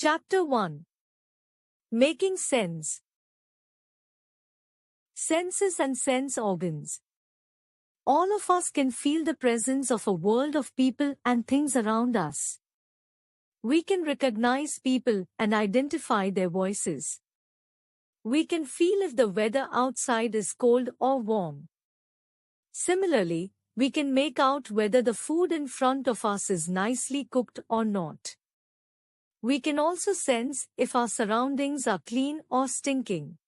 Chapter 1. Making Sense. Senses and sense organs. All of us can feel the presence of a world of people and things around us. We can recognize people and identify their voices. We can feel if the weather outside is cold or warm. Similarly, we can make out whether the food in front of us is nicely cooked or not. We can also sense if our surroundings are clean or stinking.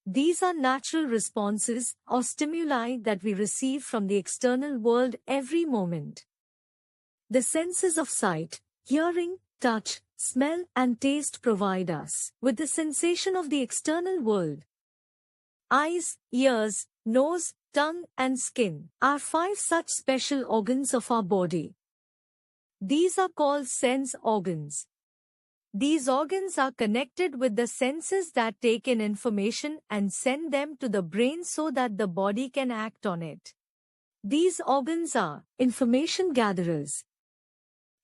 These are natural responses or stimuli that we receive from the external world every moment. The senses of sight, hearing, touch, smell, and taste provide us with the sensation of the external world. Eyes, ears, nose, tongue, and skin are 5 such special organs of our body. These are called sense organs. These organs are connected with the senses that take in information and send them to the brain so that the body can act on it. These organs are information gatherers.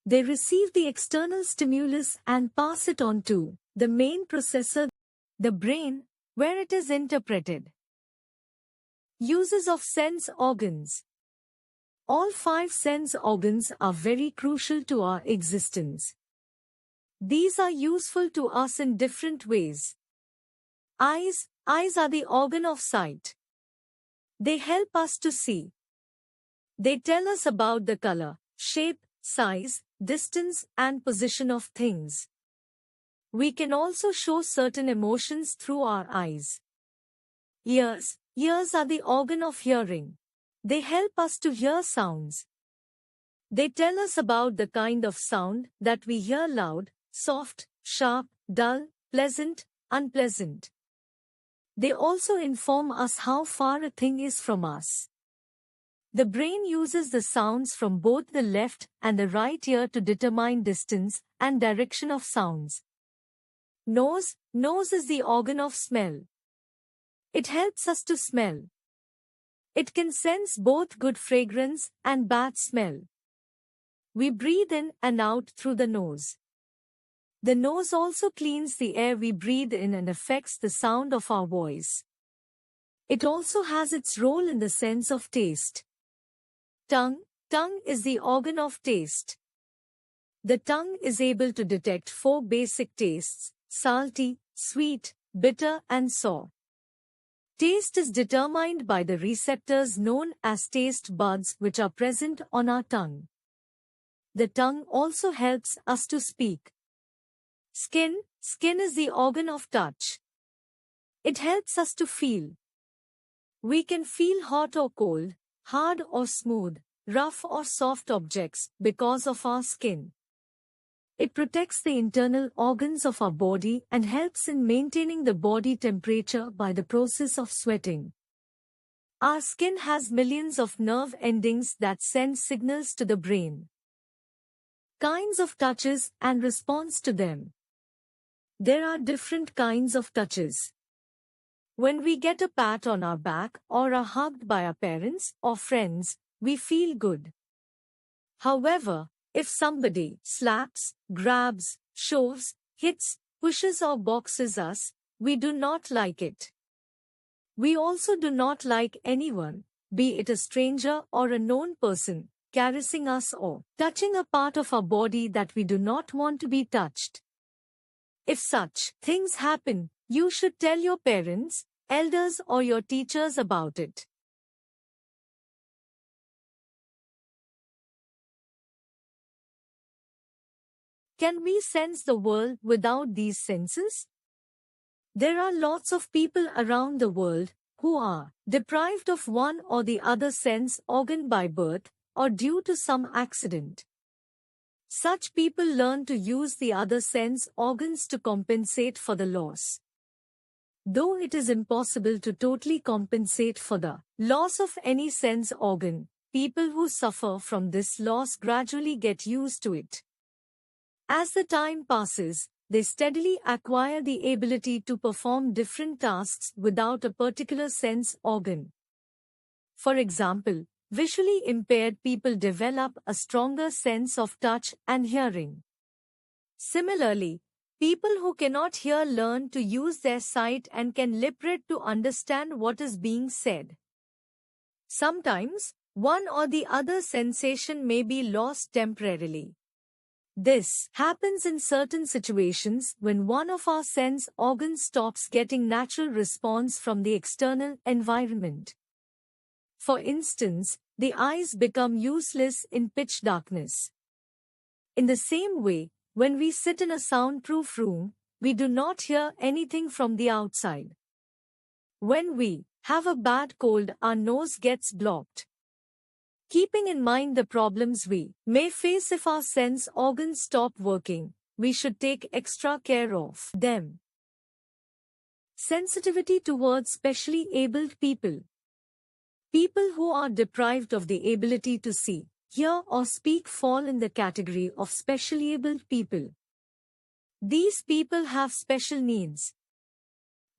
They receive the external stimulus and pass it on to the main processor, the brain, where it is interpreted. Uses of sense organs. All 5 sense organs are very crucial to our existence. These are useful to us in different ways. Eyes are the organ of sight. They help us to see. They tell us about the color, shape, size, distance, and position of things. We can also show certain emotions through our eyes. Ears are the organ of hearing. They help us to hear sounds. They tell us about the kind of sound that we hear: loud, soft, sharp, dull, pleasant, unpleasant. They also inform us how far a thing is from us. The brain uses the sounds from both the left and the right ear to determine distance and direction of sounds. Nose is the organ of smell. It helps us to smell. It can sense both good fragrance and bad smell. We breathe in and out through the nose. The nose also cleans the air we breathe in and affects the sound of our voice. It also has its role in the sense of taste. Tongue is the organ of taste. The tongue is able to detect 4 basic tastes: salty, sweet, bitter, and sour. Taste is determined by the receptors known as taste buds which are present on our tongue. The tongue also helps us to speak. Skin is the organ of touch. It helps us to feel. We can feel hot or cold, hard or smooth, rough or soft objects because of our skin. It protects the internal organs of our body and helps in maintaining the body temperature by the process of sweating. Our skin has millions of nerve endings that send signals to the brain. Kinds of touches and response to them. There are different kinds of touches. When we get a pat on our back or are hugged by our parents or friends, we feel good. However, if somebody slaps, grabs, shoves, hits, pushes or boxes us, we do not like it. We also do not like anyone, be it a stranger or a known person, caressing us or touching a part of our body that we do not want to be touched. If such things happen, you should tell your parents, elders, or your teachers about it. Can we sense the world without these senses? There are lots of people around the world who are deprived of one or the other sense organ by birth or due to some accident. Such people learn to use the other sense organs to compensate for the loss. Though it is impossible to totally compensate for the loss of any sense organ, people who suffer from this loss gradually get used to it. As the time passes, they steadily acquire the ability to perform different tasks without a particular sense organ. For example, visually impaired people develop a stronger sense of touch and hearing. Similarly, People who cannot hear learn to use their sight and can lip read to understand what is being said. Sometimes, one or the other sensation may be lost temporarily. This happens in certain situations when one of our sense organs stops getting natural response from the external environment. For instance, the eyes become useless in pitch darkness. In the same way, when we sit in a soundproof room, we do not hear anything from the outside. When we have a bad cold, our nose gets blocked. Keeping in mind the problems we may face if our sense organs stop working, we should take extra care of them. Sensitivity towards specially abled people. People who are deprived of the ability to see, hear or speak fall in the category of specially abled people. These people have special needs,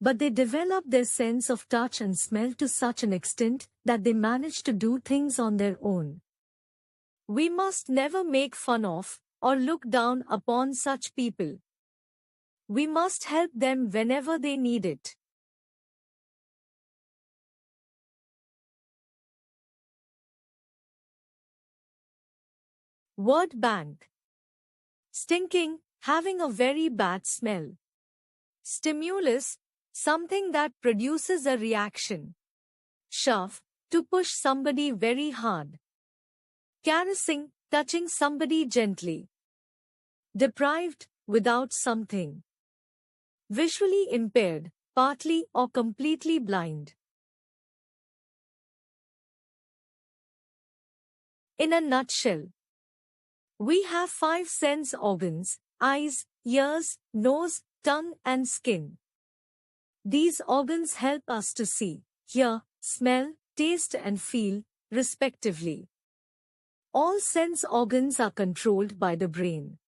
but they develop their sense of touch and smell to such an extent that they manage to do things on their own. We must never make fun of or look down upon such people. We must help them whenever they need it. Word bank. Stinking, having a very bad smell. Stimulus, something that produces a reaction. Shove, to push somebody very hard. Caressing, touching somebody gently. Deprived, without something. Visually impaired, partly or completely blind. In a nutshell, we have 5 sense organs: eyes, ears, nose, tongue and skin. These organs help us to see, hear, smell, taste and feel, respectively. All sense organs are controlled by the brain.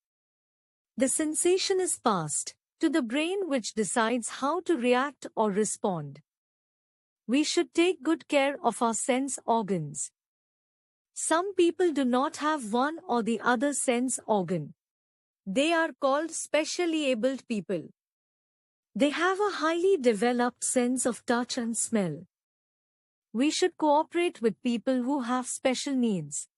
The sensation is passed to the brain, which decides how to react or respond. We should take good care of our sense organs. Some people do not have one or the other sense organ. They are called specially abled people. They have a highly developed sense of touch and smell. We should cooperate with people who have special needs.